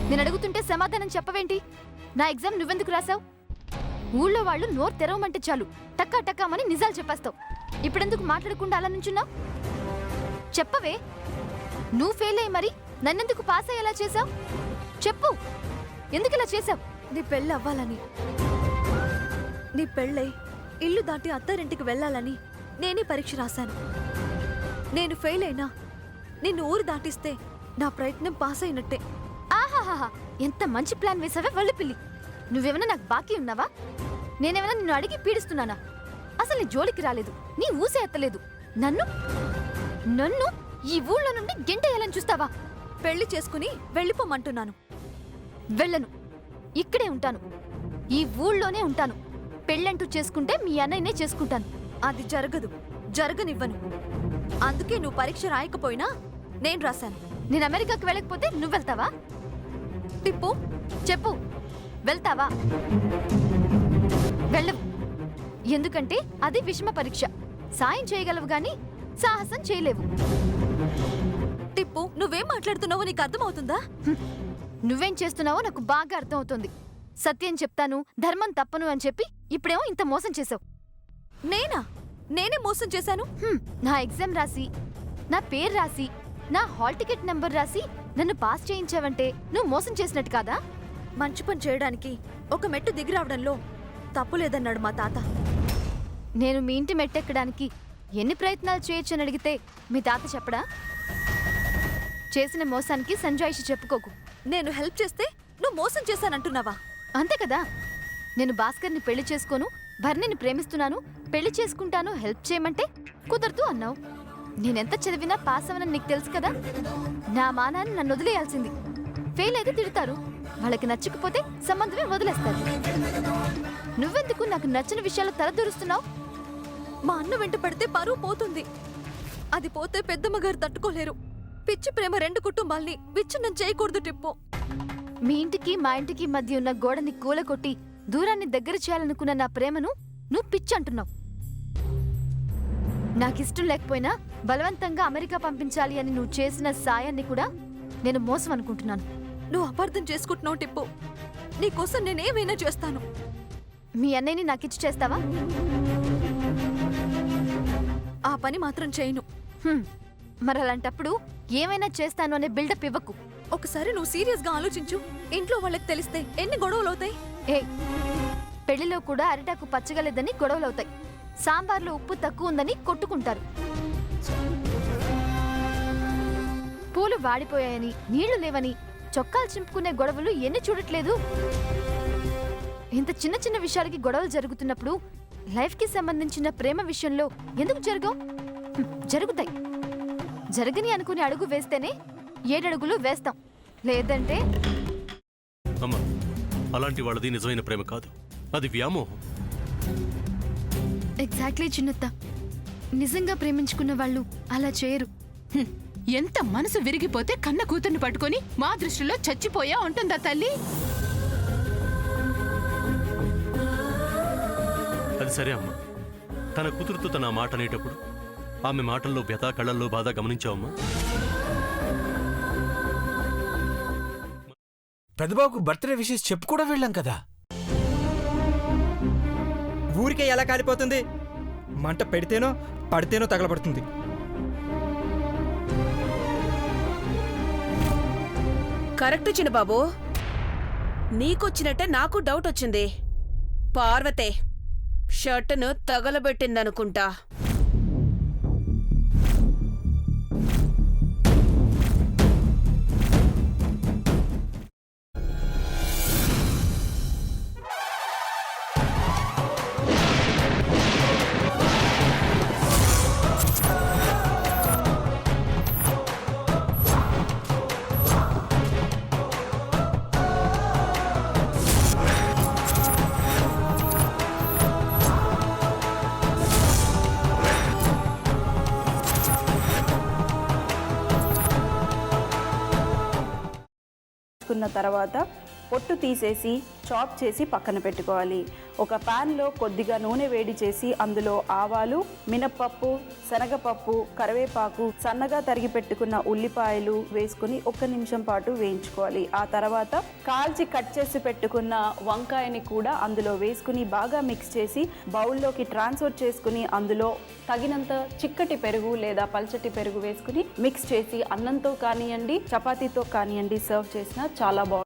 నేను అడుగుతుంటే సమాధానం చెప్పవేంటి? నా ఎగ్జామ్ నువ్వెందుకు రాసావు? ఊళ్ళో వాళ్ళు నోరు తెరవమంటే చాలు టక్కా టక్కామని నిజాలు చెప్పేస్తావు. ఇప్పుడెందుకు మాట్లాడకుండా అలా నుంచున్నావు? చెప్పవే. నువ్వు ఫెయిల్ అయ్యి మరి నన్నెందుకు పాస్ అయ్యేలా చేసావు? చెప్పు, ఎందుకు ఇలా చేసావు? నీ పెళ్ళి అవ్వాలని, నీ పెళ్ళై ఇల్లు దాటి అత్తారింటికి వెళ్ళాలని నేనే పరీక్ష రాశాను. నేను ఫెయిల్ అయినా నిన్ను ఊరు దాటిస్తే నా ప్రయత్నం పాస్ అయినట్టే. ఆహాహా, ఎంత మంచి ప్లాన్ వేసావే వల్లి పిల్లి. నువ్వేమైనా నాకు బాకీ ఉన్నావా? నేనేమైనా నిన్ను అడిగి పీడిస్తున్నానా? అసలు నీ జోలికి రాలేదు, నీ ఊసే ఎత్తలేదు. నన్ను నన్ను ఈ ఊళ్ళో నుండి గెంటేయాలని చూస్తావా? పెళ్లి చేసుకుని వెళ్ళిపోమంటున్నాను. వెళ్ళను, ఇక్కడే ఉంటాను, ఈ ఊళ్ళోనే ఉంటాను. పెళ్ళంటూ చేసుకుంటే మీ అన్నయ్యనే చేసుకుంటాను. అది జరగదు, జరగనివ్వను. అందుకే నువ్వు పరీక్ష రాయకపోయినా నేను రాశాను. నేను అమెరికాకి వెళ్ళకపోతే నువ్వెళ్తావా? టిప్పు, చెప్పు, వెళ్తావా? వెళ్ళవు. ఎందుకంటే అది విషమ పరీక్ష. సాయం చేయగలవు గాని సాహసం చేయలేవు. టిప్పు, నువ్వేం మాట్లాడుతున్నావో నీకు అర్థమవుతుందా? నువ్వేం చేస్తున్నావో నాకు బాగా అర్థమవుతుంది. సత్యం చెప్తాను, ధర్మం తప్పను అని చెప్పి ఇప్పుడేమో ఇంత మోసం చేసావు. నేనే మోసం చేశాను? నా ఎగ్జామ్ రాసి, నా పేరు రాసి, నా హాల్ టికెట్ నెంబర్ రాసి నన్ను పాస్ చేయించావంటే నువ్వు మోసం చేసినట్టు కాదా? మంచి పని చేయడానికి ఒక మెట్టు దిగిరావడంలో తప్పు లేదన్నాడు మా తాత. నేను మీ ఇంటి మెట్టెక్కడానికి ఎన్ని ప్రయత్నాలు చేయొచ్చని అడిగితే మీ తాత చెప్పడా? చేసిన మోసానికి సంజాయిషి చెప్పుకోకు. నేను హెల్ప్ చేస్తే నువ్వు మోసం చేశానంటున్నావా? అంతే కదా. నేను భాస్కర్ని పెళ్లి చేసుకోను, భర్ణిని ప్రేమిస్తున్నాను, పెళ్లి చేసుకుంటాను, హెల్ప్ చేయమంటే కుదరదు అన్నావు. నేనెంత చదివినా పాస్ అవనని నీకు తెలుసు కదా. నా మానాన్ని నన్ను వదిలేయాల్సింది. ఫెయిల్ అయితే తిడతారు, వాళ్ళకి నచ్చకపోతే సంబంధమే వదిలేస్తారు. నువ్వెందుకు నాకు నచ్చిన విషయాలు తలదూరుస్తున్నావు? మా అన్న వెంట పడితే పరువు పోతుంది. అది పోతే పెద్దమ్మగారు తట్టుకోలేరు. పిచ్చి ప్రేమ రెండు కుటుంబాల్ని విచ్ఛిన్నం చేయకూడదు టిప్పు. మీ ఇంటికి మా ఇంటికి మధ్య ఉన్న గోడని కూలకొట్టి దూరాన్ని దగ్గర చేయాలనుకున్న నా ప్రేమను నువ్వు పిచ్చి అంటున్నావు. నాకిష్టం లేకపోయినా బలవంతంగా అమెరికా పంపించాలి అని నువ్వు చేసిన సాయాన్ని కూడా నేను మోసం అనుకుంటున్నాను. నువ్వు అపార్థం చేసుకుంటున్నావు టిప్పు. నీకోసం నేనేమైనా చేస్తాను. మీ అన్నయ్యని నాకిచ్చి చేస్తావా? ఆ పని మాత్రం చేయను. మరి అలాంటప్పుడు ఏమైనా చేస్తాను అనే బిల్డప్ ఇవ్వకు. ఒకసారి నువ్వు సీరియస్ గా ఆలోచించు. ఇంట్లో వాళ్ళకి తెలిస్తే ఎన్ని గొడవలు అవుతాయి? పెళ్లిలో కూడా అరిటాకు పచ్చగలేదని గొడవలవుతాయి. సాంబార్లో ఉప్పు తక్కువ ఉందని కొట్టుకుంటారు. పూలు వాడిపోయాయని, నీళ్లు లేవని చొక్కాలు చింపుకునే గొడవలు ఎన్ని చూడట్లేదు? ఇంత చిన్న చిన్న విషయాలకి గొడవలు జరుగుతున్నప్పుడు లైఫ్కి సంబంధించిన ప్రేమ విషయంలో ఎందుకు జరగవు? జరుగుతాయి. జరగని అనుకుని అడుగు వేస్తేనే 7 అడుగులు వేస్తాం. లేదంటే అమ్మా, అలాంటి వాళ్ళది నిజమైన ప్రేమ కాదు, అది వ్యామోహం. ఎగ్జాక్ట్లీ చిన్నత్త. నిజంగా ప్రేమించుకున్న వాళ్ళు అలా చేయరు. ఎంత మనసు విరిగిపోతే కన్న కూతుర్ని పట్టుకొని మా దృష్టిలో చచ్చిపోయా ఉంటుందా తల్లి? అది సరే అమ్మా, తన కూతురుతో తన మాట అనేటప్పుడు ఆమె మాటల్లో వ్యథ, కళ్ళల్లో బాధ గమనించావమ్మా? పెద్దబాబుకు బర్త్డే విషెస్ చెప్పు కూడా వెళ్ళాం కదా. ఊరికే ఎలా కాలిపోతుంది? మంట పెడితేనో పడితేనో తగలబడుతుంది. కరెక్ట్ చిన్నబాబు, నీకొచ్చినట్టే నాకు డౌట్ వచ్చింది. పార్వతే షర్టును తగలబెట్టిందనుకుంటా. కున్న తర్వాత పొట్టు తీసేసి చాప్ చేసి పక్కన పెట్టుకోవాలి. ఒక ప్యాన్లో కొద్దిగా నూనె వేడి చేసి అందులో ఆవాలు, మినప్పప్పు, శనగపప్పు, కరివేపాకు, సన్నగా తరిగి పెట్టుకున్న ఉల్లిపాయలు వేసుకుని 1 నిమిషం పాటు వేయించుకోవాలి. ఆ తర్వాత కాల్చి కట్ చేసి పెట్టుకున్న వంకాయని కూడా అందులో వేసుకుని బాగా మిక్స్ చేసి బౌల్లోకి ట్రాన్స్ఫర్ చేసుకుని అందులో తగినంత చిక్కటి పెరుగు లేదా పల్చటి పెరుగు వేసుకుని మిక్స్ చేసి అన్నంతో కానివ్వండి, చపాతీతో కానివ్వండి సర్వ్ చేసినా చాలా బాగుంటుంది.